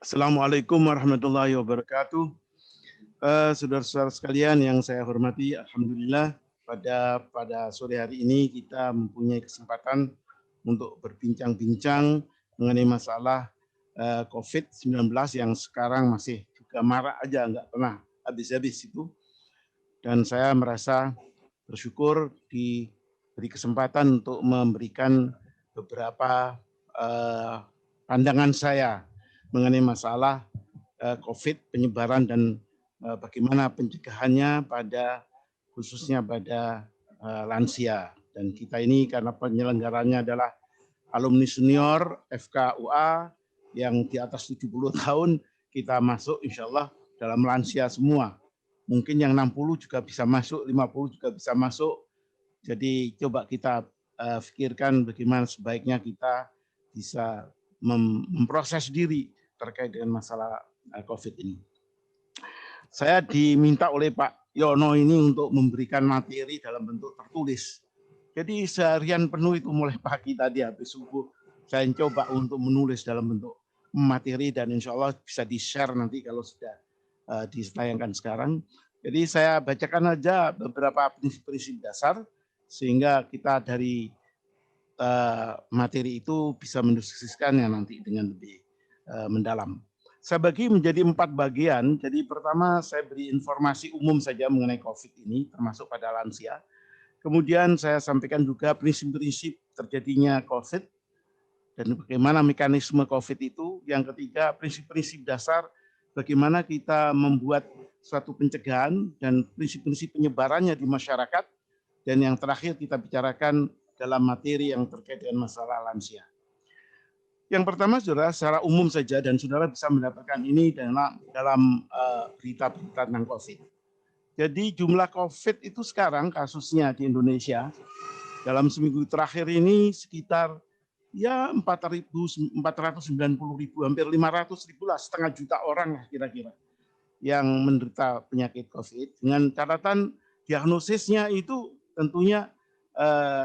Assalamualaikum warahmatullahi wabarakatuh. Saudara-saudara sekalian yang saya hormati, alhamdulillah pada sore hari ini kita mempunyai kesempatan untuk berbincang-bincang mengenai masalah COVID-19 yang sekarang masih juga marak aja, nggak pernah habis-habis itu. Dan saya merasa bersyukur diberi kesempatan untuk memberikan beberapa pandangan saya mengenai masalah COVID, penyebaran dan bagaimana pencegahannya khususnya pada lansia. Dan kita ini karena penyelenggaranya adalah alumni senior FKUA yang di atas 70 tahun, kita masuk insya Allah dalam lansia semua. Mungkin yang 60 juga bisa masuk, 50 juga bisa masuk. Jadi coba kita pikirkan bagaimana sebaiknya kita bisa memproses diri terkait dengan masalah COVID ini. Saya diminta oleh Pak Yono ini untuk memberikan materi dalam bentuk tertulis. Jadi seharian penuh itu mulai pagi tadi habis subuh saya coba untuk menulis dalam bentuk materi dan insya Allah bisa di-share nanti kalau sudah ditayangkan sekarang. Jadi saya bacakan aja beberapa prinsip-prinsip dasar sehingga kita dari materi itu bisa mendiskusikannya nanti dengan lebih mendalam. Saya bagi menjadi 4 bagian. Jadi pertama saya beri informasi umum saja mengenai COVID ini, termasuk pada lansia. Kemudian saya sampaikan juga prinsip-prinsip terjadinya COVID dan bagaimana mekanisme COVID itu. Yang ketiga, prinsip-prinsip dasar bagaimana kita membuat suatu pencegahan dan prinsip-prinsip penyebarannya di masyarakat. Dan yang terakhir kita bicarakan dalam materi yang terkait dengan masalah lansia. Yang pertama, saudara, secara umum saja dan saudara bisa mendapatkan ini dalam berita-berita tentang COVID. Jadi jumlah COVID itu sekarang kasusnya di Indonesia dalam seminggu terakhir ini sekitar ya 490.000, hampir 500.000 lah, setengah juta orang lah kira-kira yang menderita penyakit COVID. Dengan catatan diagnosisnya itu tentunya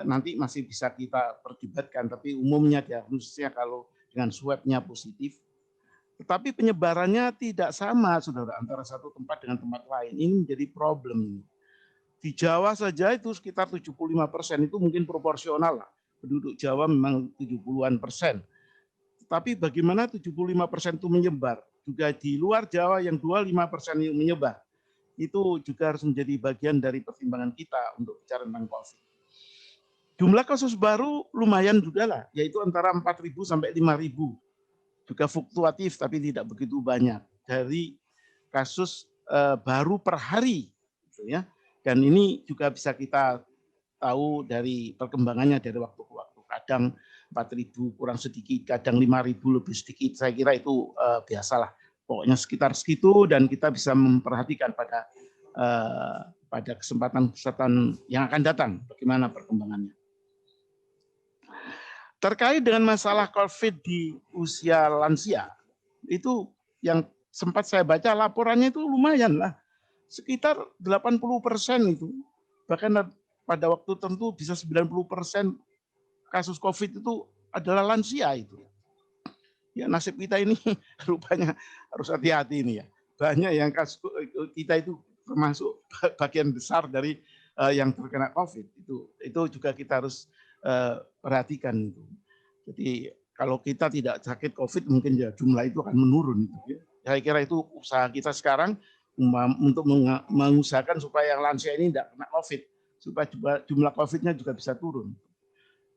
nanti masih bisa kita perdebatkan, tapi umumnya diagnosisnya kalau dengan swab-nya positif. Tetapi penyebarannya tidak sama, saudara, antara satu tempat dengan tempat lain. Ini menjadi problem. Di Jawa saja itu sekitar 75% itu mungkin proporsional lah. Penduduk Jawa memang 70-an%. Tapi bagaimana 75% itu menyebar? Juga di luar Jawa yang 25% itu menyebar. Itu juga harus menjadi bagian dari pertimbangan kita untuk bicara tentang COVID. Jumlah kasus baru lumayan juga lah, yaitu antara 4.000 sampai 5.000. Juga fluktuatif tapi tidak begitu banyak dari kasus baru per hari. Gitu ya. Dan ini juga bisa kita tahu dari perkembangannya dari waktu ke waktu. Kadang 4.000 kurang sedikit, kadang 5.000 lebih sedikit. Saya kira itu biasalah. Pokoknya sekitar segitu dan kita bisa memperhatikan pada kesempatan yang akan datang bagaimana perkembangannya. Terkait dengan masalah COVID di usia lansia, itu yang sempat saya baca laporannya itu lumayan lah. Sekitar 80% itu. Bahkan pada waktu tertentu bisa 90% kasus COVID itu adalah lansia itu. Ya nasib kita ini rupanya harus hati-hati ini ya. Banyak yang kasus kita itu termasuk bagian besar dari yang terkena COVID. Itu juga kita harus perhatikan itu. Jadi kalau kita tidak sakit COVID mungkin ya jumlah itu akan menurun. Gitu. Saya kira itu usaha kita sekarang untuk mengusahakan supaya yang lansia ini tidak kena COVID, supaya jumlah COVID-nya juga bisa turun.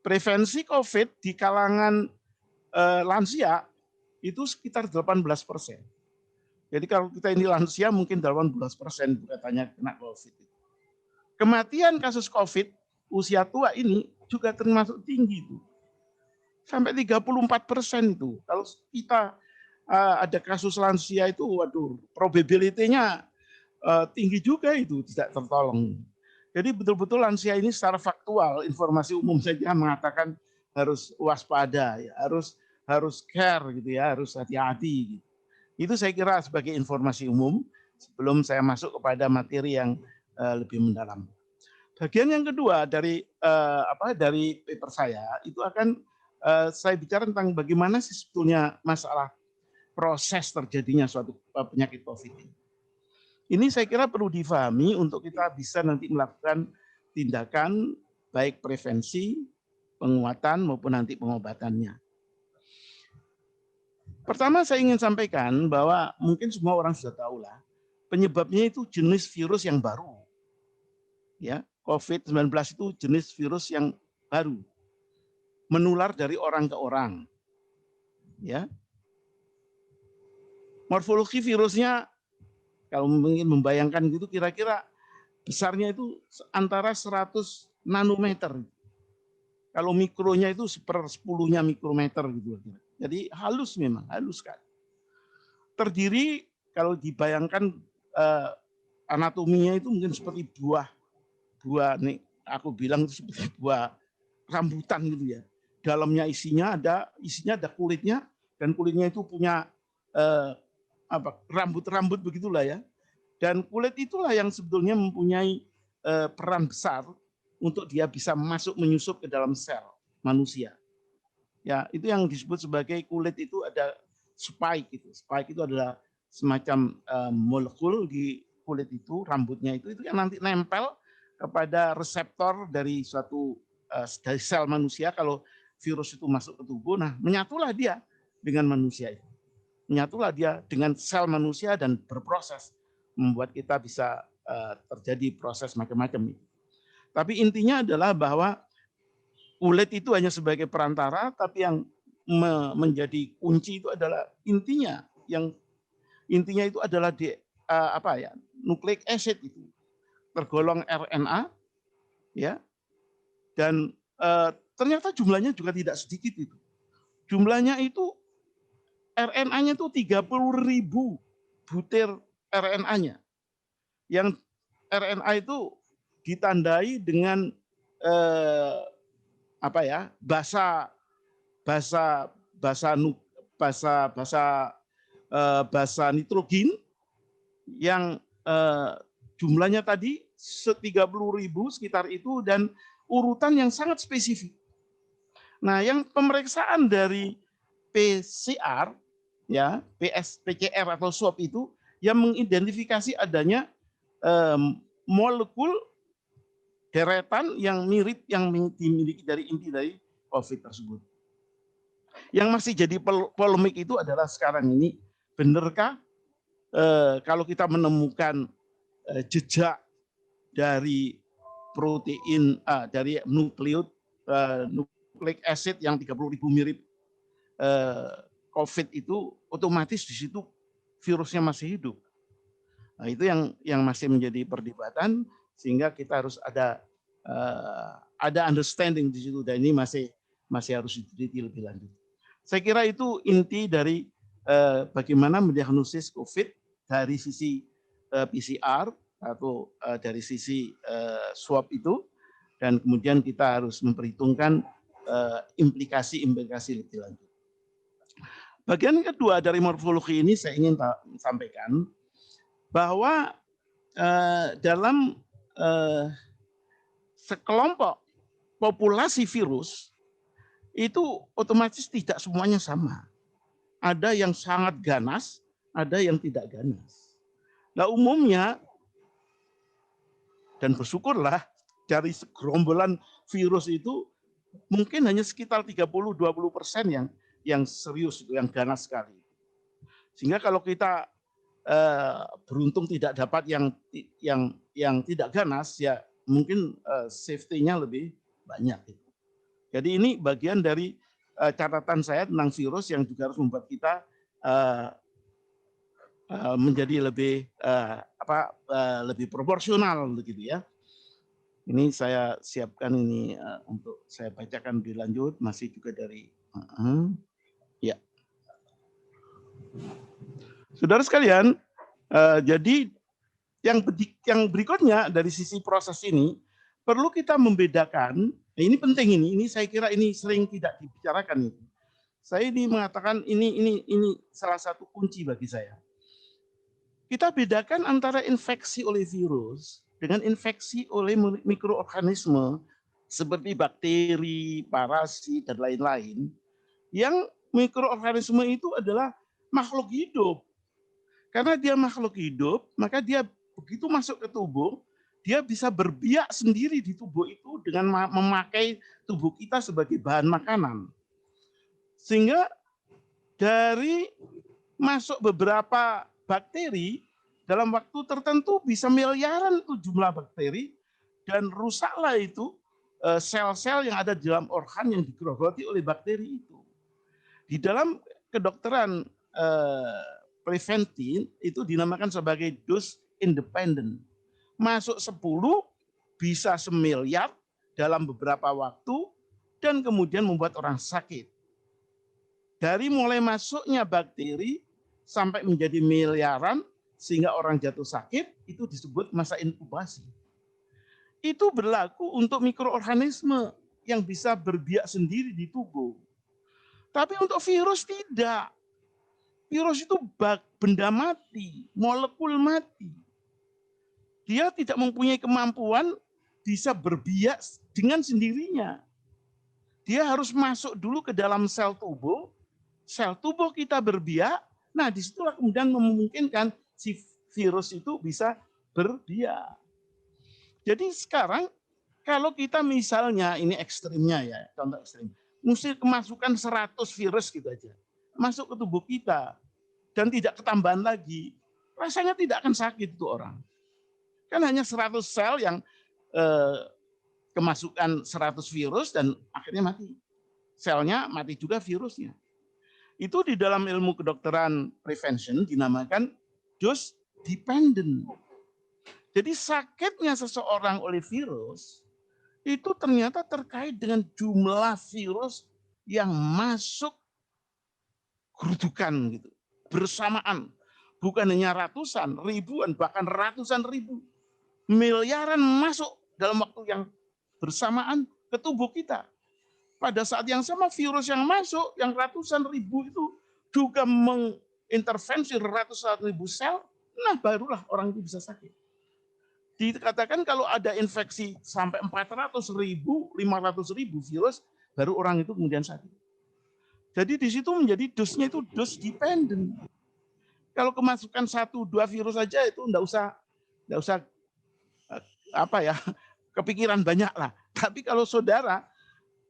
Prevensi COVID di kalangan lansia itu sekitar 18%. Jadi kalau kita ini lansia mungkin 18% katanya kena COVID. Kematian kasus COVID usia tua ini juga termasuk tinggi itu. Sampai 34% itu. Kalau kita ada kasus lansia itu, waduh, probability-nya tinggi juga itu tidak tertolong. Jadi betul-betul lansia ini secara faktual, informasi umum saja mengatakan harus waspada, ya, harus care gitu ya, harus hati-hati. Gitu. Itu saya kira sebagai informasi umum sebelum saya masuk kepada materi yang lebih mendalam. Bagian yang kedua dari paper saya itu akan saya bicara tentang bagaimana sih sebetulnya masalah proses terjadinya suatu penyakit COVID ini. Ini saya kira perlu difahami untuk kita bisa nanti melakukan tindakan baik prevensi, penguatan maupun nanti pengobatannya. Pertama saya ingin sampaikan bahwa mungkin semua orang sudah tahu lah, penyebabnya itu jenis virus yang baru. Ya, COVID-19 itu jenis virus yang baru, menular dari orang ke orang. Ya, morfologi virusnya kalau mungkin membayangkan gitu kira-kira besarnya itu antara 100 nanometer. Kalau mikronya itu 1/10-nya mikrometer gitu. Jadi halus memang, halus kan. Terdiri kalau dibayangkan anatominya itu mungkin seperti buah nih, aku bilang seperti buah rambutan gitu ya. Dalamnya isinya ada kulitnya, dan kulitnya itu punya rambut-rambut begitulah ya. Dan kulit itulah yang sebetulnya mempunyai peran besar untuk dia bisa masuk menyusup ke dalam sel manusia. Ya, itu yang disebut sebagai kulit itu ada spike itu. Spike itu adalah semacam molekul di kulit itu, rambutnya itu yang nanti nempel kepada reseptor dari suatu dari sel manusia. Kalau virus itu masuk ke tubuh, nah menyatulah dia dengan manusia itu. Menyatulah dia dengan sel manusia dan berproses membuat kita bisa terjadi proses macam-macam. Tapi intinya adalah bahwa kulit itu hanya sebagai perantara, tapi yang menjadi kunci itu adalah intinya. Yang intinya itu adalah nucleic acid itu tergolong RNA, ya. Dan ternyata jumlahnya juga tidak sedikit itu. Jumlahnya itu RNA-nya itu 30.000 butir RNA-nya. Yang RNA itu ditandai dengan bahasa nitrogen yang jumlahnya tadi 30.000 sekitar itu, dan urutan yang sangat spesifik. Nah, yang pemeriksaan dari PCR ya, PCR atau swab itu yang mengidentifikasi adanya molekul deretan yang mirip yang dimiliki dari inti dari COVID tersebut. Yang masih jadi polemik itu adalah sekarang ini, benarkah kalau kita menemukan jejak dari protein dari nucleic acid yang 30.000 mirip COVID itu, otomatis di situ virusnya masih hidup. Nah, itu yang masih menjadi perdebatan, sehingga kita harus ada understanding di situ, dan ini masih harus diteliti lebih lanjut. Saya kira itu inti dari bagaimana mendiagnosis COVID dari sisi PCR atau dari sisi swab itu, dan kemudian kita harus memperhitungkan implikasi-implikasi lebih lanjut. Bagian kedua dari morfologi ini saya ingin sampaikan bahwa dalam sekelompok populasi virus itu otomatis tidak semuanya sama. Ada yang sangat ganas, ada yang tidak ganas. Nah, umumnya, dan bersyukurlah dari segerombolan virus itu mungkin hanya sekitar 30-20% yang serius, yang ganas sekali. Sehingga kalau kita beruntung tidak dapat yang tidak ganas, ya mungkin safety-nya lebih banyak. Jadi ini bagian dari catatan saya tentang virus yang juga harus membuat kita menjadi lebih proporsional begitu ya. Ini saya siapkan ini untuk saya bacakan lebih lanjut, masih juga dari ya. Saudara sekalian, jadi yang berikutnya dari sisi proses ini perlu kita membedakan. Ini penting, ini saya kira ini sering tidak dibicarakan. Saya ini mengatakan ini salah satu kunci bagi saya. Kita bedakan antara infeksi oleh virus dengan infeksi oleh mikroorganisme seperti bakteri, parasit, dan lain-lain. Yang mikroorganisme itu adalah makhluk hidup. Karena dia makhluk hidup, maka dia begitu masuk ke tubuh, dia bisa berbiak sendiri di tubuh itu dengan memakai tubuh kita sebagai bahan makanan. Sehingga dari masuk beberapa bakteri, dalam waktu tertentu bisa miliaran itu jumlah bakteri, dan rusaklah itu sel-sel yang ada di dalam organ yang digerogoti oleh bakteri itu. Di dalam kedokteran preventif itu dinamakan sebagai dose independent. Masuk 10 bisa semiliar dalam beberapa waktu dan kemudian membuat orang sakit. Dari mulai masuknya bakteri sampai menjadi miliaran sehingga orang jatuh sakit, itu disebut masa inkubasi. Itu berlaku untuk mikroorganisme yang bisa berbiak sendiri di tubuh. Tapi untuk virus tidak. Virus itu benda mati, molekul mati. Dia tidak mempunyai kemampuan bisa berbiak dengan sendirinya. Dia harus masuk dulu ke dalam sel tubuh kita berbiak, nah disitulah kemudian memungkinkan si virus itu bisa berbiak. Jadi sekarang kalau kita misalnya, ini ekstrimnya ya, contoh ekstrim, mesti kemasukan 100 virus gitu aja, masuk ke tubuh kita, dan tidak ketambahan lagi, rasanya tidak akan sakit itu orang. Kan hanya 100 sel yang kemasukan 100 virus dan akhirnya mati. Selnya mati juga virusnya. Itu di dalam ilmu kedokteran prevention dinamakan dose dependent. Jadi sakitnya seseorang oleh virus itu ternyata terkait dengan jumlah virus yang masuk gerudukan gitu, bersamaan. Bukan hanya ratusan, ribuan, bahkan ratusan ribu, miliaran masuk dalam waktu yang bersamaan ke tubuh kita. Pada saat yang sama virus yang masuk, yang ratusan ribu itu juga mengintervensi ratusan ribu sel, nah barulah orang itu bisa sakit. Dikatakan kalau ada infeksi sampai 400 ribu, 500 ribu virus, baru orang itu kemudian sakit. Jadi di situ menjadi dosnya itu dose dependent. Kalau kemasukan 1-2 virus saja itu enggak usah apa ya, kepikiran banyak lah. Tapi kalau saudara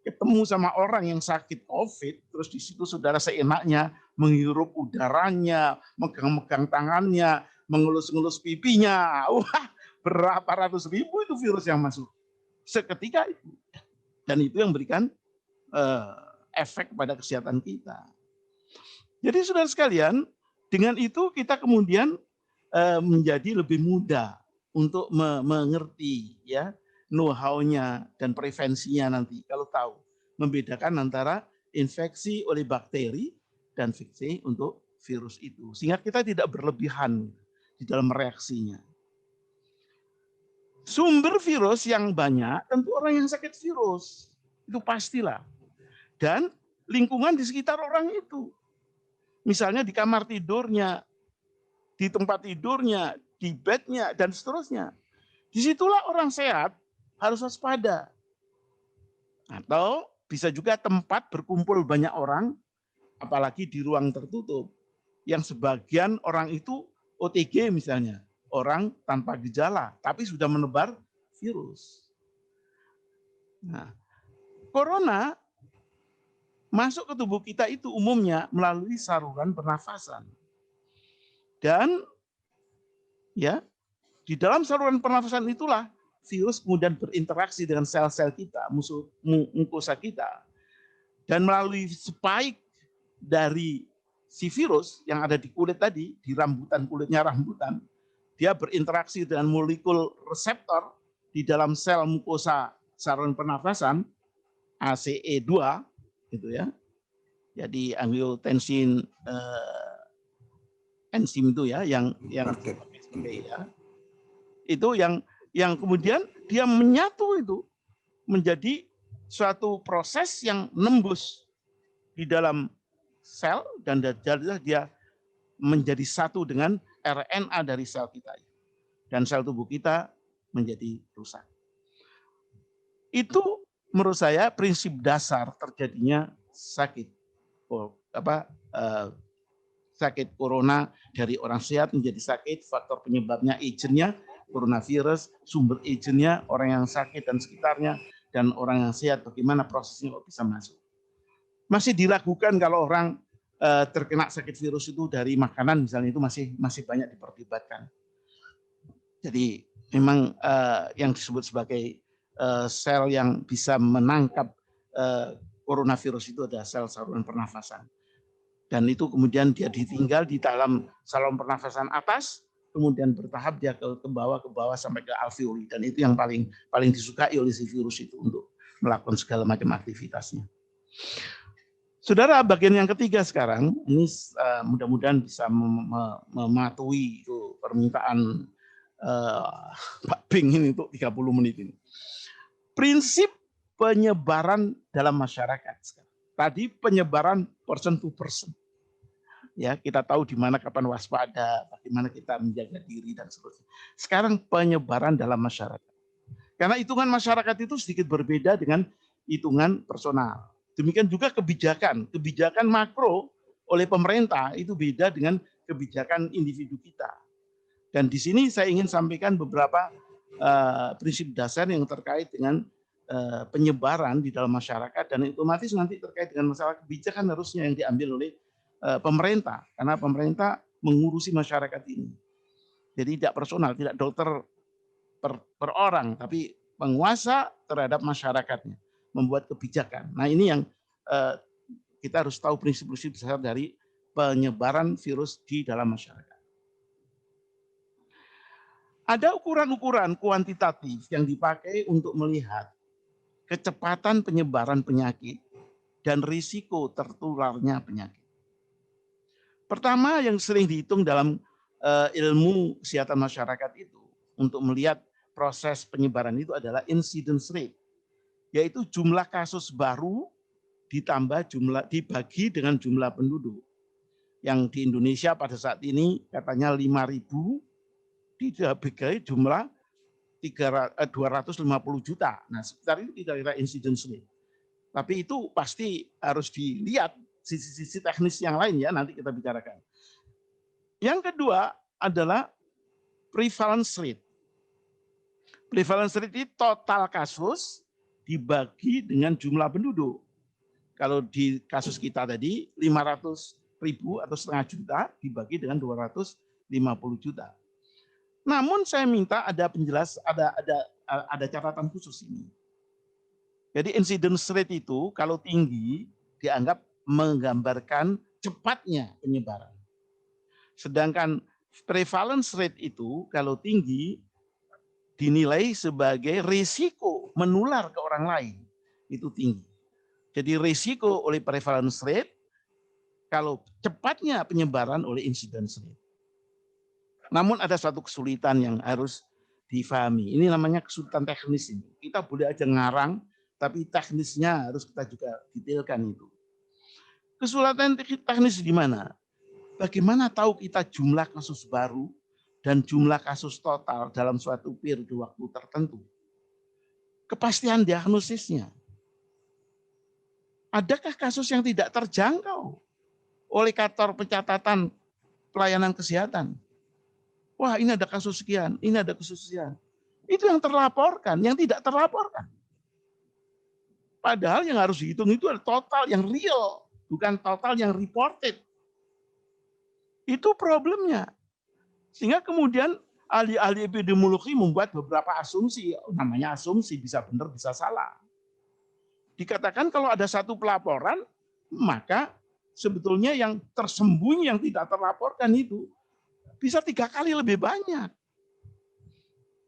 ketemu sama orang yang sakit COVID, terus di situ saudara seenaknya menghirup udaranya, megang-megang tangannya, mengelus-ngelus pipinya, wah berapa ratus ribu itu virus yang masuk seketika itu. Dan itu yang memberikan efek pada kesehatan kita. Jadi saudara sekalian, dengan itu kita kemudian menjadi lebih mudah untuk mengerti ya know-how-nya dan prevensinya nanti kalau tahu membedakan antara infeksi oleh bakteri dan infeksi untuk virus itu, sehingga kita tidak berlebihan di dalam reaksinya. Sumber virus yang banyak tentu orang yang sakit virus, itu pastilah. Dan lingkungan di sekitar orang itu. Misalnya di kamar tidurnya, di tempat tidurnya, di bednya, dan seterusnya. Disitulah orang sehat harus waspada. Atau bisa juga tempat berkumpul banyak orang, apalagi di ruang tertutup. Yang sebagian orang itu OTG misalnya, orang tanpa gejala, tapi sudah menebar virus. Nah, corona masuk ke tubuh kita itu umumnya melalui saluran pernafasan. Dan ya, di dalam saluran pernafasan itulah virus kemudian berinteraksi dengan sel-sel kita, mukosa kita. Dan melalui spike dari si virus yang ada di kulit tadi, di rambutan, kulitnya rambutan, dia berinteraksi dengan molekul reseptor di dalam sel mukosa saluran pernafasan, ACE2, gitu ya. Jadi angiotensin enzim itu ya, yang ya, itu yang kemudian dia menyatu itu menjadi suatu proses yang nembus di dalam sel dan dia menjadi satu dengan RNA dari sel kita dan sel tubuh kita menjadi rusak. Itu menurut saya prinsip dasar terjadinya sakit sakit corona dari orang sehat menjadi sakit, faktor penyebabnya agentnya, coronavirus, sumber agentnya, orang yang sakit dan sekitarnya, dan orang yang sehat bagaimana prosesnya kok bisa masuk. Masih diragukan kalau orang terkena sakit virus itu dari makanan misalnya, itu masih banyak diperdebatkan. Jadi memang yang disebut sebagai sel yang bisa menangkap coronavirus itu adalah sel saluran pernafasan. Dan itu kemudian dia ditinggal di dalam saluran pernafasan atas, kemudian bertahap dia ke bawah sampai ke alveoli, dan itu yang paling disukai oleh si virus itu untuk melakukan segala macam aktivitasnya. Saudara, bagian yang ketiga sekarang ini mudah-mudahan bisa mematuhi itu permintaan Pak Bing ini untuk 30 menit ini. Prinsip penyebaran dalam masyarakat. Tadi penyebaran person to person. Ya, kita tahu di mana kapan waspada, bagaimana kita menjaga diri dan seterusnya. Sekarang penyebaran dalam masyarakat. Karena hitungan masyarakat itu sedikit berbeda dengan hitungan personal. Demikian juga kebijakan makro oleh pemerintah itu beda dengan kebijakan individu kita. Dan di sini saya ingin sampaikan beberapa prinsip dasar yang terkait dengan penyebaran di dalam masyarakat, dan otomatis nanti terkait dengan masalah kebijakan harusnya yang diambil oleh pemerintah, karena pemerintah mengurusi masyarakat ini. Jadi tidak personal, tidak dokter per orang, tapi penguasa terhadap masyarakatnya, membuat kebijakan. Nah ini yang kita harus tahu prinsip-prinsip dasar dari penyebaran virus di dalam masyarakat. Ada ukuran-ukuran kuantitatif yang dipakai untuk melihat kecepatan penyebaran penyakit dan risiko tertularnya penyakit. Pertama yang sering dihitung dalam ilmu kesehatan masyarakat itu untuk melihat proses penyebaran itu adalah incidence rate, yaitu jumlah kasus baru ditambah dibagi dengan jumlah penduduk. Yang di Indonesia pada saat ini katanya 5.000 dibagai jumlah 250 juta. Nah, sekitar itu kira-kira incidence rate. Tapi itu pasti harus dilihat sisi-sisi teknis yang lain ya, nanti kita bicarakan. Yang kedua adalah prevalence rate. Prevalence rate itu total kasus dibagi dengan jumlah penduduk. Kalau di kasus kita tadi 500.000 atau setengah juta dibagi dengan 250 juta. Namun saya minta ada catatan khusus ini. Jadi incidence rate itu kalau tinggi dianggap menggambarkan cepatnya penyebaran. Sedangkan prevalence rate itu kalau tinggi dinilai sebagai risiko menular ke orang lain. Itu tinggi. Jadi risiko oleh prevalence rate, kalau cepatnya penyebaran oleh incidence rate. Namun ada suatu kesulitan yang harus difahami. Ini namanya kesulitan teknis ini. Kita boleh aja ngarang, tapi teknisnya harus kita juga detailkan itu. Kesulitan teknis di mana? Bagaimana tahu kita jumlah kasus baru dan jumlah kasus total dalam suatu periode waktu tertentu? Kepastian diagnosisnya. Adakah kasus yang tidak terjangkau oleh kantor pencatatan pelayanan kesehatan? Wah, ini ada kasus sekian, ini ada kasus sekian. Itu yang terlaporkan, yang tidak terlaporkan. Padahal yang harus dihitung itu adalah total yang real, bukan total yang reported. Itu problemnya. Sehingga kemudian ahli-ahli epidemiologi membuat beberapa asumsi, namanya asumsi, bisa benar, bisa salah. Dikatakan kalau ada satu pelaporan, maka sebetulnya yang tersembunyi, yang tidak terlaporkan itu bisa 3 kali lebih banyak.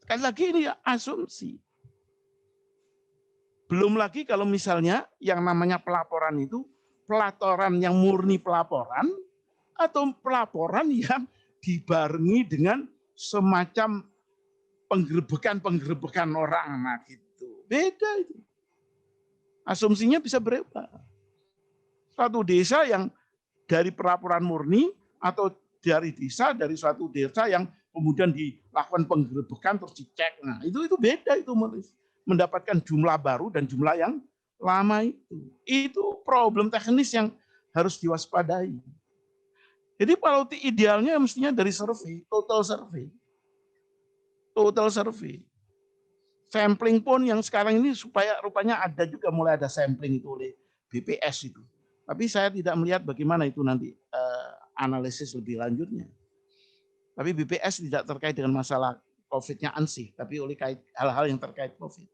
Sekali lagi ini asumsi. Belum lagi kalau misalnya yang namanya pelaporan itu, pelaporan yang murni pelaporan, atau pelaporan yang dibarengi dengan semacam penggerebekan orang. Nah gitu. Beda itu. Asumsinya bisa berubah. Suatu desa yang dari pelaporan murni atau dari suatu desa yang kemudian dilakukan penggerebekan terus dicek. Nah, itu beda itu mendapatkan jumlah baru dan jumlah yang lama itu. Itu problem teknis yang harus diwaspadai. Jadi kalau idealnya mestinya dari survei, total survei. Sampling pun yang sekarang ini supaya rupanya ada juga mulai ada sampling itu oleh BPS itu. Tapi saya tidak melihat bagaimana itu nanti analisis lebih lanjutnya. Tapi BPS tidak terkait dengan masalah COVID-nya ansih, tapi oleh hal-hal yang terkait COVID.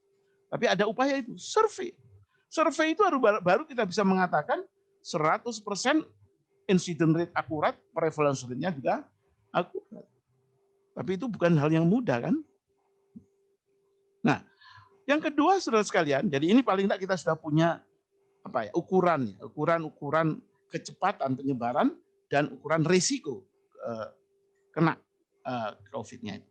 Tapi ada upaya itu, survei. Survei itu baru kita bisa mengatakan 100% incident rate akurat, prevalence rate-nya juga akurat. Tapi itu bukan hal yang mudah kan? Nah, yang kedua saudara sekalian, jadi ini paling tidak kita sudah punya apa ya, ukuran kecepatan penyebaran dan ukuran risiko kena COVID-nya.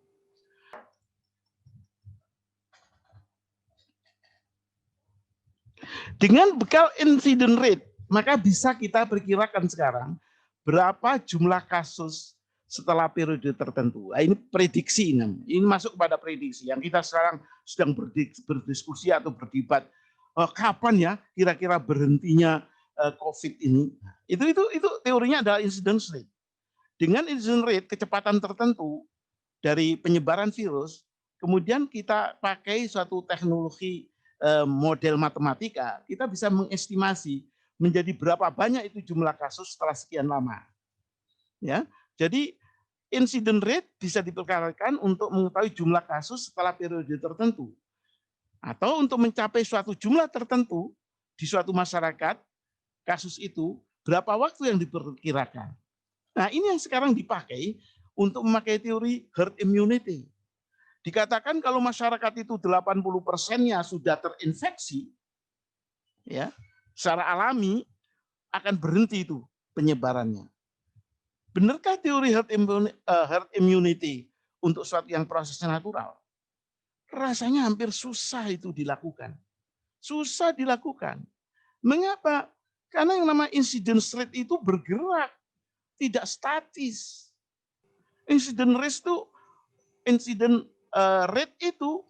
Dengan bekal incident rate, maka bisa kita perkirakan sekarang berapa jumlah kasus setelah periode tertentu. Nah, ini prediksi, ini masuk kepada prediksi yang kita sekarang sedang berdiskusi atau berdebat kapan ya kira-kira berhentinya COVID ini. Itu teorinya adalah incidence rate. Dengan incidence rate kecepatan tertentu dari penyebaran virus, kemudian kita pakai suatu teknologi model matematika, kita bisa mengestimasi menjadi berapa banyak itu jumlah kasus setelah sekian lama. Ya, jadi incident rate bisa diperkirakan untuk mengetahui jumlah kasus setelah periode tertentu. Atau untuk mencapai suatu jumlah tertentu di suatu masyarakat, kasus itu, berapa waktu yang diperkirakan. Nah, ini yang sekarang dipakai untuk memakai teori herd immunity. Dikatakan kalau masyarakat itu 80%-nya sudah terinfeksi, ya, secara alami akan berhenti itu penyebarannya. Benarkah teori herd immunity untuk suatu yang prosesnya natural? Rasanya hampir susah itu dilakukan. Susah dilakukan. Mengapa? Karena yang namanya incidence rate itu bergerak, tidak statis. Incident rate itu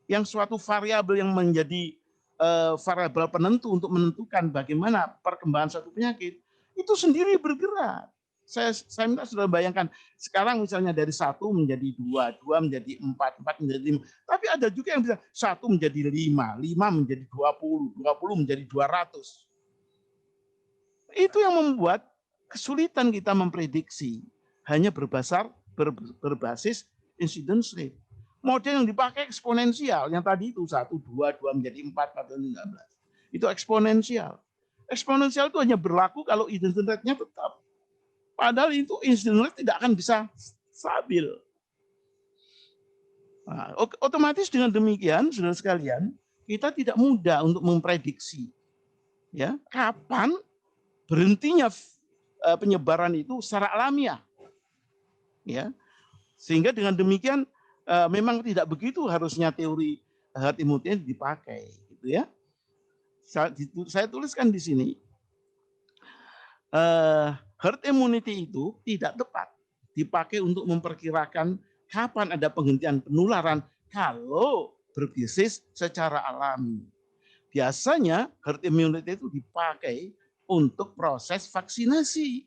yang suatu variabel yang menjadi variabel penentu untuk menentukan bagaimana perkembangan suatu penyakit, itu sendiri bergerak. Saya minta sudah bayangkan, sekarang misalnya dari 1 menjadi 2, 2 menjadi 4, 4 menjadi 5. Tapi ada juga yang bisa 1 menjadi 5, 5 menjadi 20, 20 menjadi 200. Itu yang membuat kesulitan kita memprediksi hanya berbasis incidence rate. Model yang dipakai eksponensial, yang tadi itu 1, 2, 2 menjadi 4, 4, 15. Itu eksponensial. Eksponensial itu hanya berlaku kalau incidence rate-nya tetap. Padahal itu incidence rate tidak akan bisa stabil. Nah, otomatis dengan demikian, saudara sekalian, kita tidak mudah untuk memprediksi ya kapan berhentinya penyebaran itu secara alamiah. Ya. Sehingga dengan demikian memang tidak begitu harusnya teori herd immunity dipakai, gitu ya. Saya tuliskan di sini herd immunity itu tidak tepat dipakai untuk memperkirakan kapan ada penghentian penularan kalau berbasis secara alami. Biasanya herd immunity itu dipakai untuk proses vaksinasi.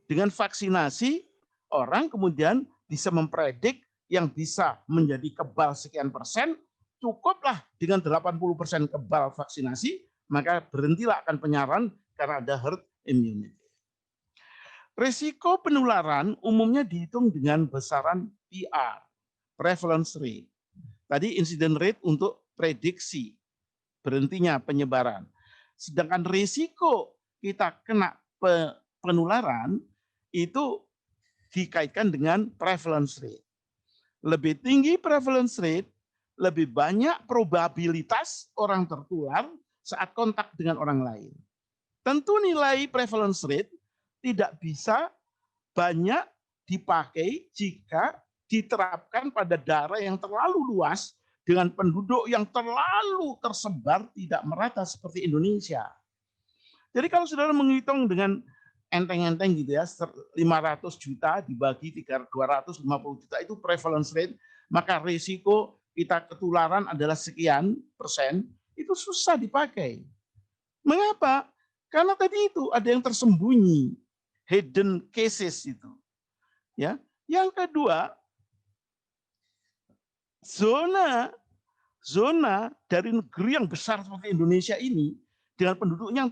Dengan vaksinasi, orang kemudian bisa mempredik yang bisa menjadi kebal sekian persen, cukuplah dengan 80% kebal vaksinasi, maka berhentilah akan penyebaran karena ada herd immunity. Risiko penularan umumnya dihitung dengan besaran PR, prevalence rate. Tadi incident rate untuk prediksi berhentinya penyebaran. Sedangkan risiko kita kena penularan itu dikaitkan dengan prevalence rate. Lebih tinggi prevalence rate, lebih banyak probabilitas orang tertular saat kontak dengan orang lain. Tentu nilai prevalence rate tidak bisa banyak dipakai jika diterapkan pada daerah yang terlalu luas dengan penduduk yang terlalu tersebar tidak merata seperti Indonesia. Jadi kalau saudara menghitung dengan enteng-enteng gitu ya, 500 juta dibagi 250 juta itu prevalence rate, maka risiko kita ketularan adalah sekian persen, itu susah dipakai. Mengapa? Karena tadi itu ada yang tersembunyi. hidden cases itu. Ya. Yang kedua, zona dari negeri yang besar seperti Indonesia ini dengan penduduknya yang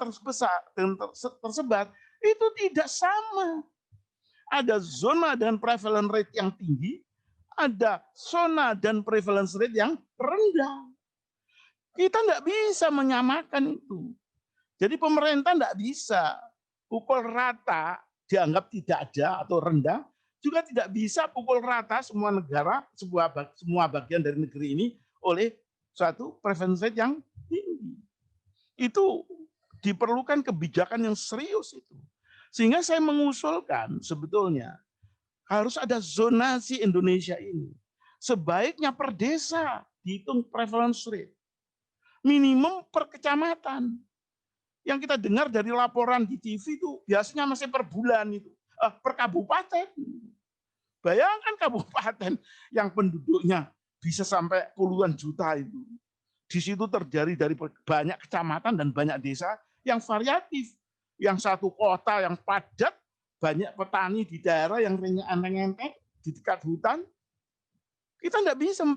tersebar itu tidak sama. Ada zona dan prevalence rate yang tinggi, ada zona dan prevalence rate yang rendah. Kita nggak bisa menyamakan itu. Jadi pemerintah nggak bisa pukul rata dianggap tidak ada atau rendah, juga tidak bisa pukul rata semua negara, semua bagian dari negeri ini oleh suatu prevalence rate yang tinggi. Itu diperlukan kebijakan yang serius itu. Sehingga saya mengusulkan sebetulnya harus ada zonasi Indonesia ini. Sebaiknya per desa dihitung prevalence rate. Minimum per kecamatan. Yang kita dengar dari laporan di TV itu biasanya masih per bulan itu. Per kabupaten. Bayangkan kabupaten yang penduduknya bisa sampai puluhan juta itu. Di situ terjadi dari banyak kecamatan dan banyak desa yang variatif. Yang satu kota yang padat, banyak petani di daerah yang rengek-rengek di dekat hutan. Kita tidak bisa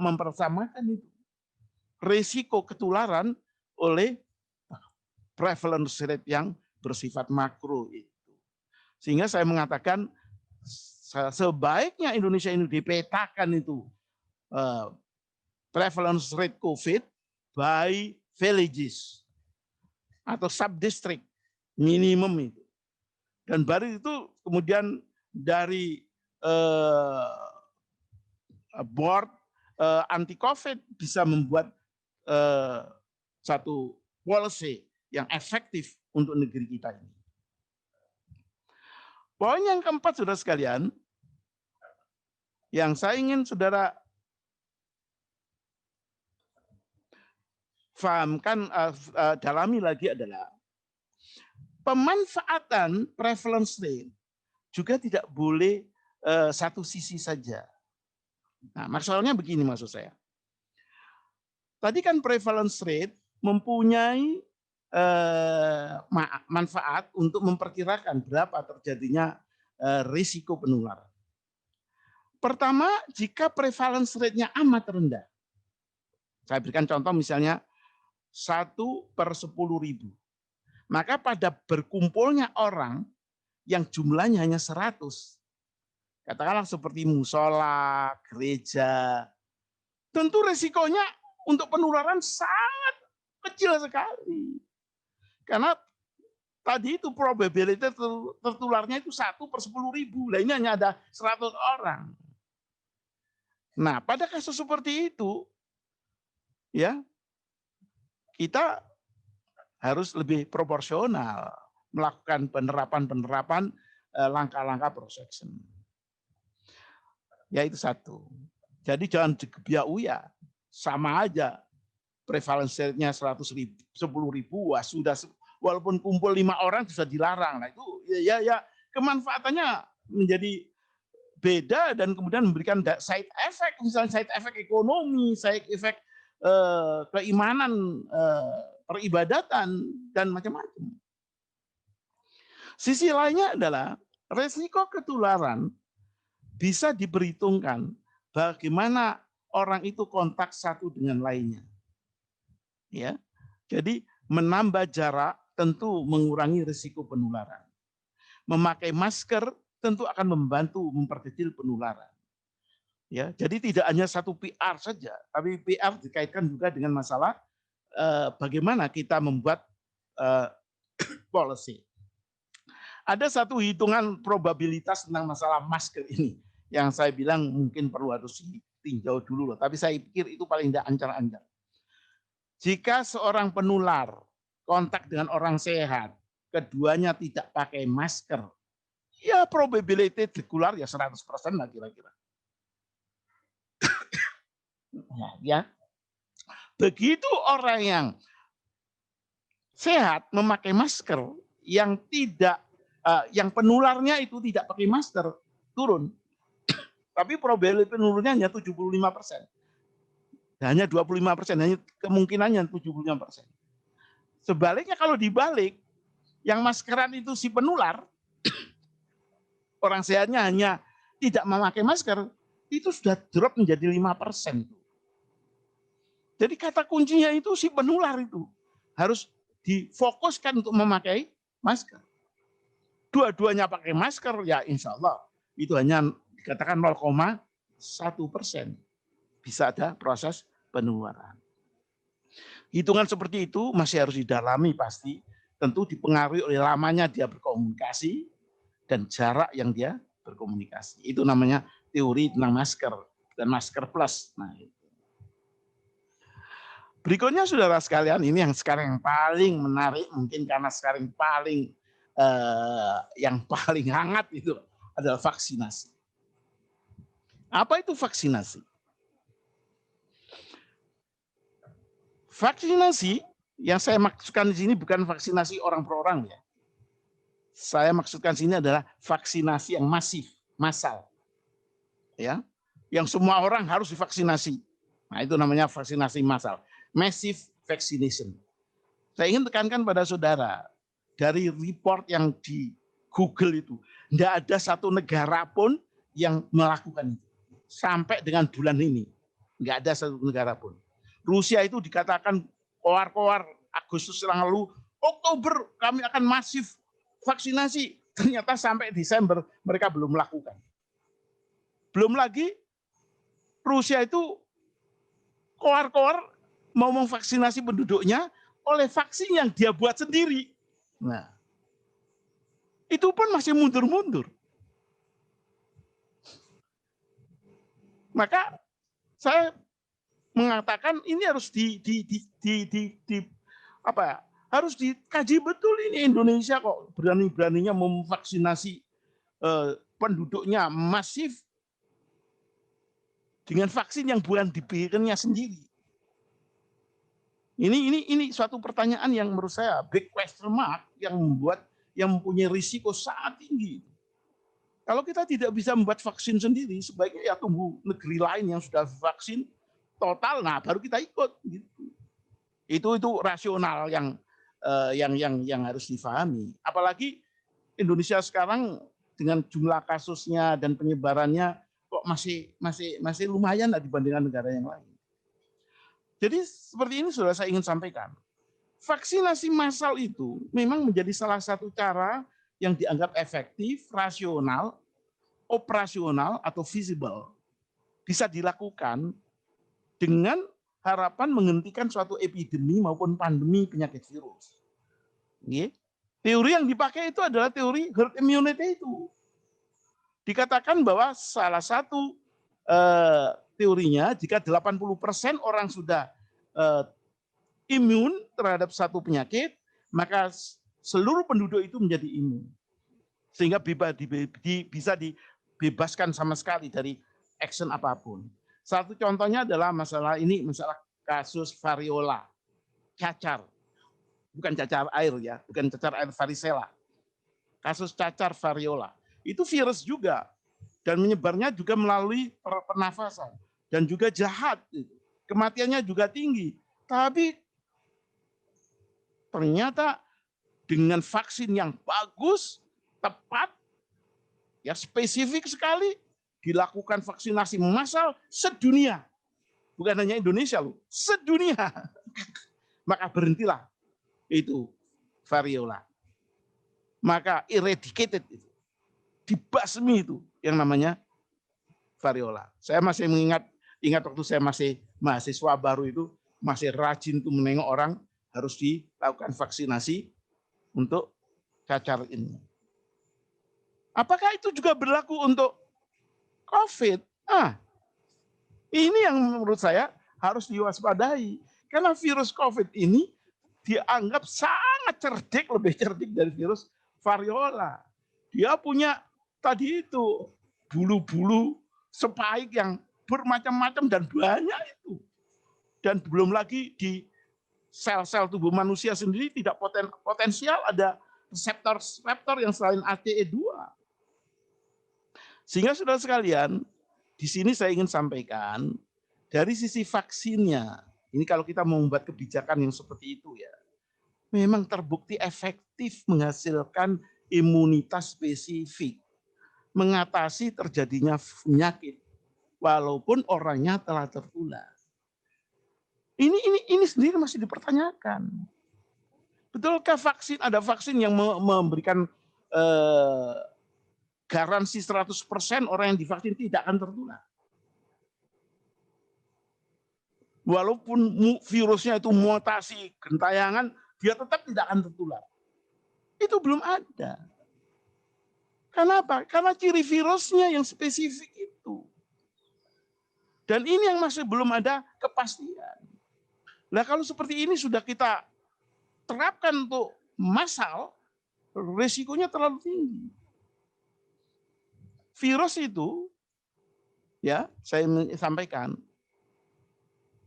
mempersamakan itu. Risiko ketularan oleh prevalence rate yang bersifat makro itu. Sehingga saya mengatakan sebaiknya Indonesia ini dipetakan itu prevalence rate COVID by villages atau subdistrict minimum itu. Dan baru itu kemudian dari board anti COVID bisa membuat satu policy yang efektif untuk negeri kita ini. Poin yang keempat, saudara sekalian, yang saya ingin saudara fahamkan, dalami lagi adalah pemanfaatan prevalence rate juga tidak boleh satu sisi saja. Nah, maksudnya begini maksud saya. Tadi kan prevalence rate mempunyai manfaat untuk memperkirakan berapa terjadinya risiko penularan. Pertama, jika prevalence rate-nya amat rendah. Saya berikan contoh misalnya 1/10.000. Maka pada berkumpulnya orang yang jumlahnya hanya 100, katakanlah seperti musola, gereja, tentu risikonya untuk penularan sangat kecil sekali. Karena tadi itu probability tertularnya itu 1/10.000. Lah ini hanya ada 100 orang. Nah, pada kasus seperti itu, ya, kita harus lebih proporsional melakukan penerapan langkah-langkah protection. Ya itu satu. Jadi jangan digebiak-uya, sama aja prevalence rate-nya 10.000, wah sudah, walaupun kumpul 5 orang sudah dilarang. Nah itu ya kemanfaatannya menjadi beda dan kemudian memberikan side effect, misalnya side effect ekonomi, side effect keimanan, peribadatan, dan macam-macam. Sisi lainnya adalah resiko ketularan bisa diperhitungkan bagaimana orang itu kontak satu dengan lainnya. Ya, jadi menambah jarak tentu mengurangi risiko penularan. Memakai masker tentu akan membantu memperkecil penularan. Ya, jadi tidak hanya satu PR saja, tapi PR dikaitkan juga dengan masalah bagaimana kita membuat policy. Ada satu hitungan probabilitas tentang masalah masker ini yang saya bilang mungkin perlu harus ditinjau dulu loh, tapi saya pikir itu paling tidak ancar-ancar. Jika seorang penular kontak dengan orang sehat, keduanya tidak pakai masker, ya probability tertular ya 100% lah kira-kira. Ya. Begitu orang yang sehat memakai masker, yang tidak yang penularnya itu tidak pakai masker, turun. Tapi probability penurunnya hanya 75%. Hanya 25%, hanya kemungkinannya 75%. Sebaliknya kalau dibalik, yang maskeran itu si penular, orang sehatnya hanya tidak memakai masker, itu sudah drop menjadi 5%. Jadi kata kuncinya itu si penular itu harus difokuskan untuk memakai masker. Dua-duanya pakai masker, ya insya Allah itu hanya dikatakan 0,1% bisa ada proses penularan. Hitungan seperti itu masih harus didalami pasti, tentu dipengaruhi oleh lamanya dia berkomunikasi dan jarak yang dia berkomunikasi. Itu namanya teori tentang masker dan masker plus. Nah, berikutnya saudara sekalian, ini yang sekarang yang paling menarik, mungkin karena sekarang yang paling hangat itu adalah vaksinasi. Apa itu vaksinasi? Vaksinasi yang saya maksudkan di sini bukan vaksinasi orang per orang ya. Saya maksudkan di sini adalah vaksinasi yang masif, massal. Ya. Yang semua orang harus divaksinasi. Nah, itu namanya vaksinasi massal. Massive vaccination. Saya ingin tekankan pada saudara, dari report yang di Google itu, tidak ada satu negara pun yang melakukan itu. Sampai dengan bulan ini, nggak ada satu negara pun. Rusia itu dikatakan koar-koar Agustus yang lalu, Oktober kami akan masif vaksinasi. Ternyata sampai Desember mereka belum melakukan. Belum lagi Rusia itu koar-koar mau memvaksinasi penduduknya oleh vaksin yang dia buat sendiri. Nah, itu pun masih mundur-mundur. Maka saya mengatakan ini harus harus dikaji betul ini. Indonesia kok berani-beraninya memvaksinasi penduduknya masif dengan vaksin yang bukan dibikinnya sendiri. Ini suatu pertanyaan yang menurut saya big question mark yang mempunyai risiko sangat tinggi. Kalau kita tidak bisa membuat vaksin sendiri, sebaiknya ya tunggu negeri lain yang sudah vaksin total, nah baru kita ikut. Gitu. Itu rasional yang harus difahami. Apalagi Indonesia sekarang dengan jumlah kasusnya dan penyebarannya kok masih lumayan dibandingkan negara yang lain. Jadi seperti ini sudah saya ingin sampaikan. Vaksinasi massal itu memang menjadi salah satu cara yang dianggap efektif, rasional, operasional, atau visible. Bisa dilakukan dengan harapan menghentikan suatu epidemi maupun pandemi penyakit virus. Teori yang dipakai itu adalah teori herd immunity itu. Dikatakan bahwa salah satu teorinya jika 80% orang sudah imun terhadap satu penyakit, maka seluruh penduduk itu menjadi imun. Sehingga bisa dibebaskan sama sekali dari action apapun. Satu contohnya adalah masalah kasus variola, cacar. Bukan cacar air ya, bukan cacar air varicella. Kasus cacar variola. Itu virus juga. Dan menyebarnya juga melalui pernafasan. Dan juga jahat. Kematiannya juga tinggi. Tapi ternyata dengan vaksin yang bagus, tepat, ya spesifik sekali, dilakukan vaksinasi massal sedunia. Bukan hanya Indonesia loh, sedunia. Maka berhentilah itu variola. Maka eradicated itu. Dibasmi itu yang namanya variola. Saya masih ingat waktu saya masih mahasiswa baru itu, masih rajin tuh menengok orang harus dilakukan vaksinasi untuk cacar ini. Apakah itu juga berlaku untuk COVID? Ini yang menurut saya harus diwaspadai. Karena virus COVID ini dianggap sangat cerdik, lebih cerdik dari virus variola. Dia punya tadi itu bulu-bulu spike yang bermacam-macam dan banyak itu. Dan belum lagi di sel-sel tubuh manusia sendiri tidak potensial ada reseptor yang selain ACE2. Sehingga saudara sekalian, di sini saya ingin sampaikan dari sisi vaksinnya. Ini kalau kita mau membuat kebijakan yang seperti itu ya. memang terbukti efektif menghasilkan imunitas spesifik, mengatasi terjadinya penyakit, walaupun orangnya telah tertular. Ini sendiri masih dipertanyakan. Betulkah ada vaksin yang memberikan garansi 100% orang yang divaksin tidak akan tertular? Walaupun virusnya itu mutasi, gentayangan, dia tetap tidak akan tertular. Itu belum ada. Kenapa? Karena ciri virusnya yang spesifik itu. Dan ini yang masih belum ada kepastian. Nah, kalau seperti ini sudah kita terapkan untuk massal, risikonya terlalu tinggi. Virus itu, ya, saya sampaikan,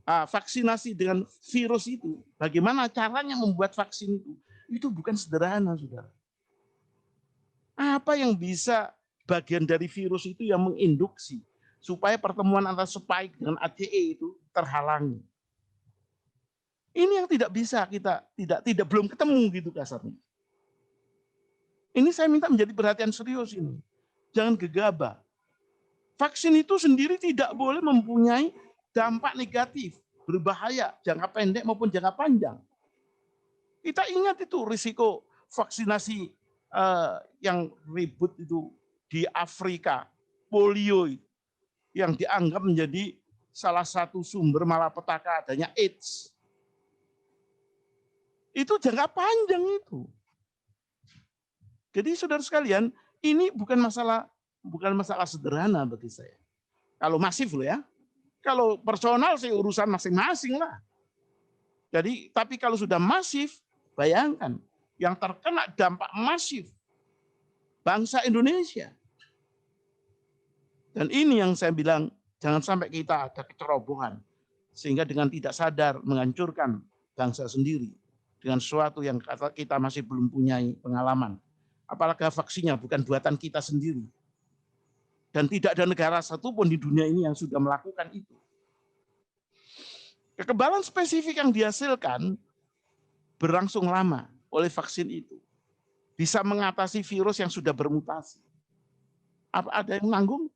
vaksinasi dengan virus itu, bagaimana caranya membuat vaksin itu bukan sederhana, saudara. Apa yang bisa bagian dari virus itu yang menginduksi supaya pertemuan antara spike dengan ACE itu terhalangi. Ini yang tidak bisa kita belum ketemu gitu kasarnya. Ini saya minta menjadi perhatian serius ini. Jangan gegabah. Vaksin itu sendiri tidak boleh mempunyai dampak negatif, berbahaya, jangka pendek maupun jangka panjang. Kita ingat itu risiko vaksinasi yang ribut itu di Afrika, polio yang dianggap menjadi salah satu sumber malapetaka adanya AIDS. Itu jangka panjang itu. Jadi saudara sekalian, ini bukan masalah sederhana bagi saya. Kalau masif loh ya. Kalau personal sih urusan masing-masing lah. Jadi, tapi kalau sudah masif, bayangkan yang terkena dampak masif bangsa Indonesia. Dan ini yang saya bilang, jangan sampai kita ada kecerobohan sehingga dengan tidak sadar menghancurkan bangsa sendiri dengan sesuatu yang kita masih belum punya pengalaman. Apalagi vaksinnya bukan buatan kita sendiri. Dan tidak ada negara satupun di dunia ini yang sudah melakukan itu. Kekebalan spesifik yang dihasilkan berlangsung lama oleh vaksin itu. Bisa mengatasi virus yang sudah bermutasi. Apa ada yang nanggung?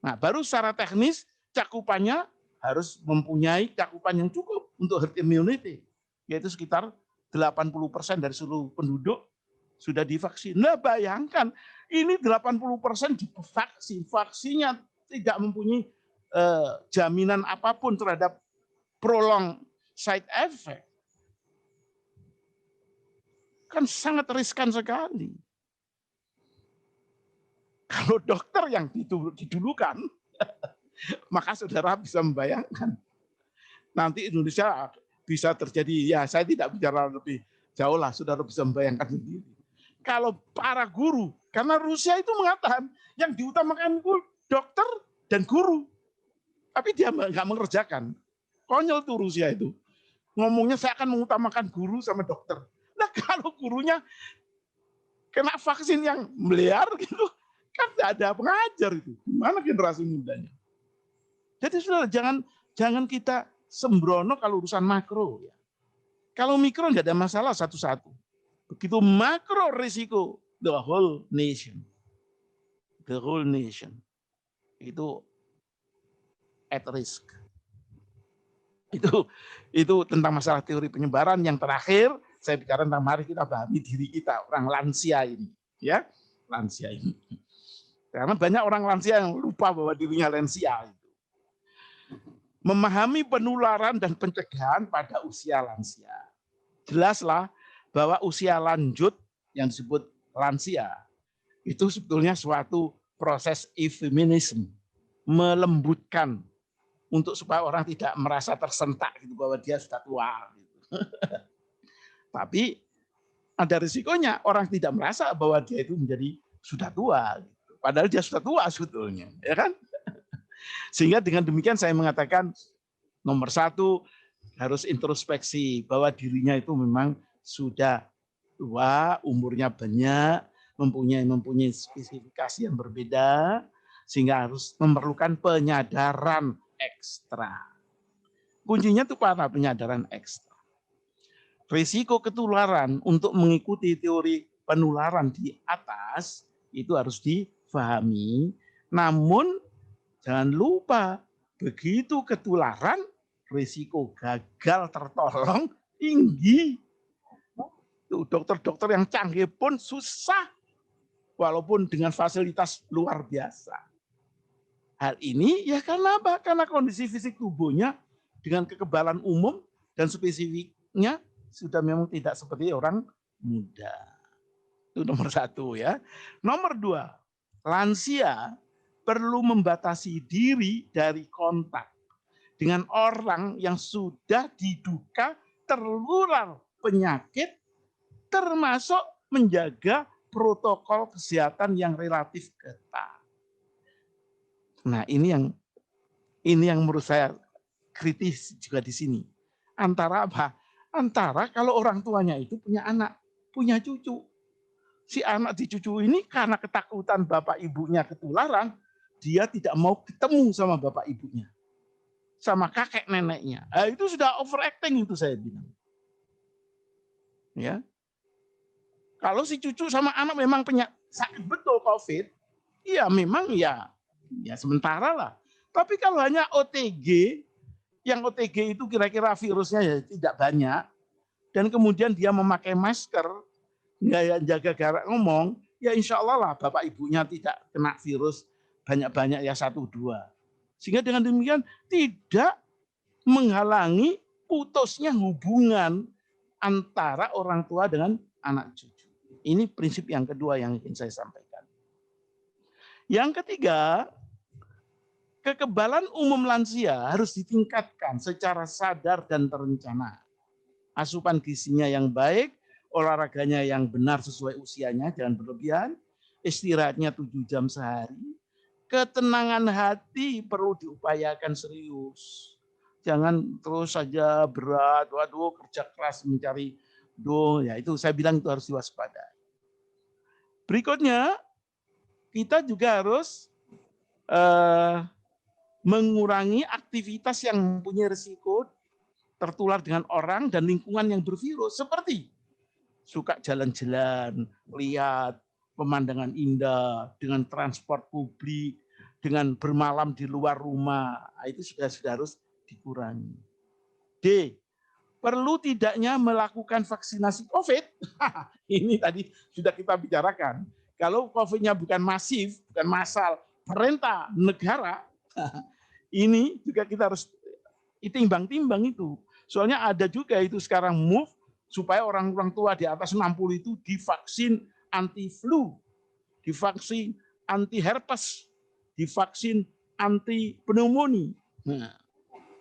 Nah, baru secara teknis cakupannya harus mempunyai cakupan yang cukup untuk herd immunity. Yaitu sekitar 80% dari seluruh penduduk sudah divaksin. Nah, bayangkan ini 80% divaksin, vaksinnya tidak mempunyai jaminan apapun terhadap prolong side effect. Kan sangat riskan sekali. Kalau dokter yang didulukan, maka saudara bisa membayangkan. Nanti Indonesia bisa terjadi, ya saya tidak bicara lebih jauh lah, saudara bisa membayangkan sendiri. Kalau para guru, karena Rusia itu mengatakan yang diutamakan itu dokter dan guru. Tapi dia nggak mengerjakan. Konyol tuh Rusia itu. Ngomongnya saya akan mengutamakan guru sama dokter. Nah kalau gurunya kena vaksin yang meliar gitu, kan tidak ada pengajar itu. Gimana generasi mudanya? Jadi saudara jangan kita sembrono kalau urusan makro. Ya. Kalau mikro nggak ada masalah satu-satu. Begitu makro risiko, the whole nation. The whole nation. Itu at risk. Itu tentang masalah teori penyebaran. Yang terakhir, saya bicara tentang mari kita pahami diri kita, orang lansia ini. Ya, lansia ini. Karena banyak orang lansia yang lupa bahwa dirinya lansia. Memahami penularan dan pencegahan pada usia lansia. Jelaslah bahwa usia lanjut yang disebut lansia itu sebetulnya suatu proses eufemisme, melembutkan untuk supaya orang tidak merasa tersentak gitu bahwa dia sudah tua. Gitu. Tapi ada risikonya orang tidak merasa bahwa dia itu menjadi sudah tua, gitu. Padahal dia sudah tua sebetulnya, ya kan? Sehingga dengan demikian saya mengatakan nomor satu harus introspeksi bahwa dirinya itu memang sudah tua, umurnya banyak, mempunyai spesifikasi yang berbeda, sehingga harus memerlukan penyadaran ekstra. Kuncinya itu pada penyadaran ekstra. risiko ketularan untuk mengikuti teori penularan di atas itu harus difahami. Namun jangan lupa, begitu ketularan, risiko gagal tertolong tinggi. Dokter-dokter yang canggih pun susah, walaupun dengan fasilitas luar biasa. Hal ini ya karena apa? Karena kondisi fisik tubuhnya dengan kekebalan umum dan spesifiknya sudah memang tidak seperti orang muda. Itu nomor satu ya. Nomor dua, lansia perlu membatasi diri dari kontak dengan orang yang sudah diduga tertular penyakit, termasuk menjaga protokol kesehatan yang relatif ketat. Nah, ini yang menurut saya kritis juga di sini. Antara apa? Antara kalau orang tuanya itu punya anak, punya cucu. Si anak di cucu ini karena ketakutan bapak ibunya ketularan, dia tidak mau ketemu sama bapak ibunya, sama kakek neneknya. Nah, itu sudah overacting itu saya bilang. Ya. Kalau si cucu sama anak memang punya sakit betul COVID, ya memang ya sementara lah. Tapi kalau hanya OTG, yang OTG itu kira-kira virusnya ya tidak banyak, dan kemudian dia memakai masker, nggak jaga jarak ngomong, ya insya Allah lah bapak ibunya tidak kena virus banyak-banyak ya 1-2. Sehingga dengan demikian tidak menghalangi putusnya hubungan antara orang tua dengan anak cucu. Ini prinsip yang kedua yang ingin saya sampaikan. Yang ketiga, kekebalan umum lansia harus ditingkatkan secara sadar dan terencana. Asupan gizinya yang baik, olahraganya yang benar sesuai usianya, jangan berlebihan, istirahatnya 7 jam sehari, ketenangan hati perlu diupayakan serius. Jangan terus saja berat, waduh kerja keras mencari ya itu saya bilang itu harus diwaspadai. Berikutnya, kita juga harus mengurangi aktivitas yang mempunyai risiko tertular dengan orang dan lingkungan yang bervirus, seperti suka jalan-jalan, lihat pemandangan indah, dengan transport publik, dengan bermalam di luar rumah, itu sudah harus dikurangi. D, perlu tidaknya melakukan vaksinasi COVID. Ini tadi sudah kita bicarakan. Kalau COVID-nya bukan masif, bukan massal, perintah negara, ini juga kita harus timbang-timbang itu. Soalnya ada juga itu sekarang move supaya orang-orang tua di atas 60 itu divaksin anti flu, divaksin anti herpes, divaksin anti pneumonia. Nah,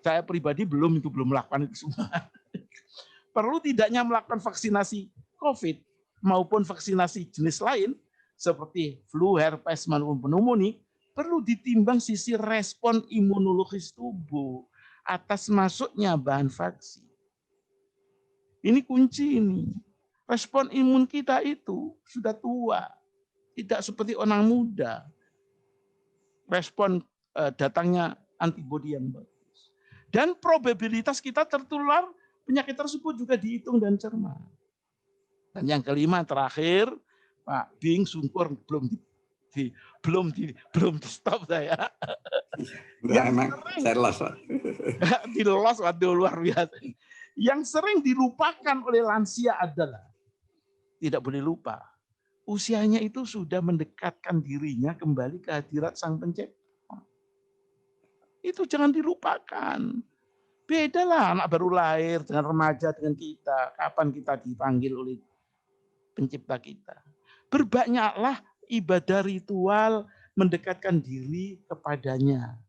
saya pribadi belum melakukan itu semua. Perlu tidaknya melakukan vaksinasi COVID maupun vaksinasi jenis lain seperti flu, herpes, maupun pneumonia, perlu ditimbang sisi respon imunologis tubuh atas masuknya bahan vaksin. Ini kunci ini. Respon imun kita itu sudah tua, tidak seperti orang muda. Respon datangnya antibodi yang bagus. Dan probabilitas kita tertular penyakit tersebut juga dihitung dan cermat. Dan yang kelima terakhir, Pak Bing Sungkur belum di stop saya. Ya, emang saya los. Dilos, waduh luar biasa. Yang sering dilupakan oleh lansia adalah, tidak boleh lupa, usianya itu sudah mendekatkan dirinya kembali ke hadirat Sang Pencipta. Itu jangan dilupakan. Bedalah anak baru lahir dengan remaja dengan kita. Kapan kita dipanggil oleh Pencipta kita. Berbanyaklah ibadah ritual mendekatkan diri kepadanya.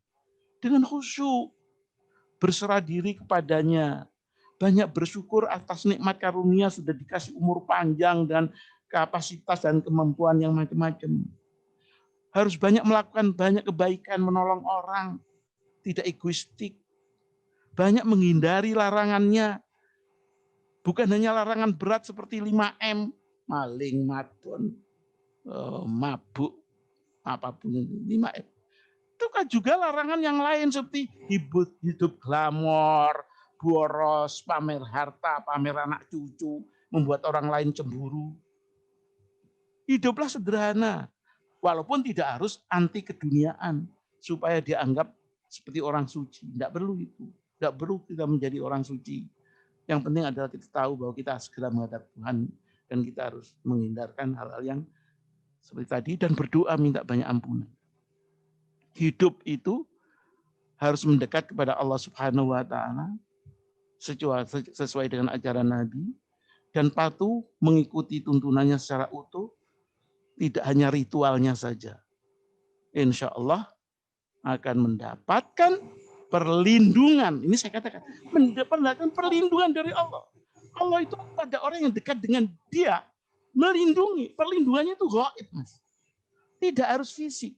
Dengan khusyuk, berserah diri kepadanya. Banyak bersyukur atas nikmat karunia sudah dikasih umur panjang dan kapasitas dan kemampuan yang macam-macam. Harus banyak melakukan banyak kebaikan, menolong orang, tidak egoistik. Banyak menghindari larangannya. Bukan hanya larangan berat seperti 5M, maling, madon, mabuk, apapun 5M. Itu kan juga larangan yang lain seperti hidup glamor, boros, pamer harta, pamer anak cucu, membuat orang lain cemburu. Hiduplah sederhana, walaupun tidak harus anti keduniaan supaya dianggap seperti orang suci. Tidak perlu itu. Tidak perlu kita menjadi orang suci. Yang penting adalah kita tahu bahwa kita segera menghadap Tuhan dan kita harus menghindarkan hal-hal yang seperti tadi dan berdoa minta banyak ampunan. Hidup itu harus mendekat kepada Allah Subhanahu wa taala sesuai dengan ajaran Nabi dan patuh mengikuti tuntunannya secara utuh, tidak hanya ritualnya saja. Insya Allah akan mendapatkan perlindungan. Ini saya katakan, mendapatkan perlindungan dari Allah. Allah itu pada orang yang dekat dengan Dia melindungi. Perlindungannya itu gaib, Mas. Tidak harus fisik,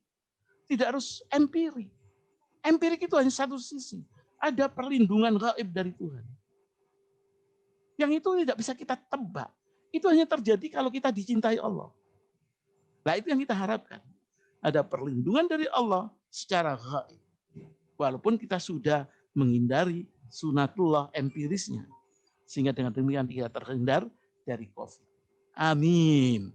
tidak harus empirik. Empirik itu hanya satu sisi. Ada perlindungan gaib dari Tuhan. Yang itu tidak bisa kita tebak. Itu hanya terjadi kalau kita dicintai Allah. Nah, itu yang kita harapkan. Ada perlindungan dari Allah secara gaib. Walaupun kita sudah menghindari sunatullah empirisnya. Sehingga dengan demikian kita terhindar dari COVID. Amin.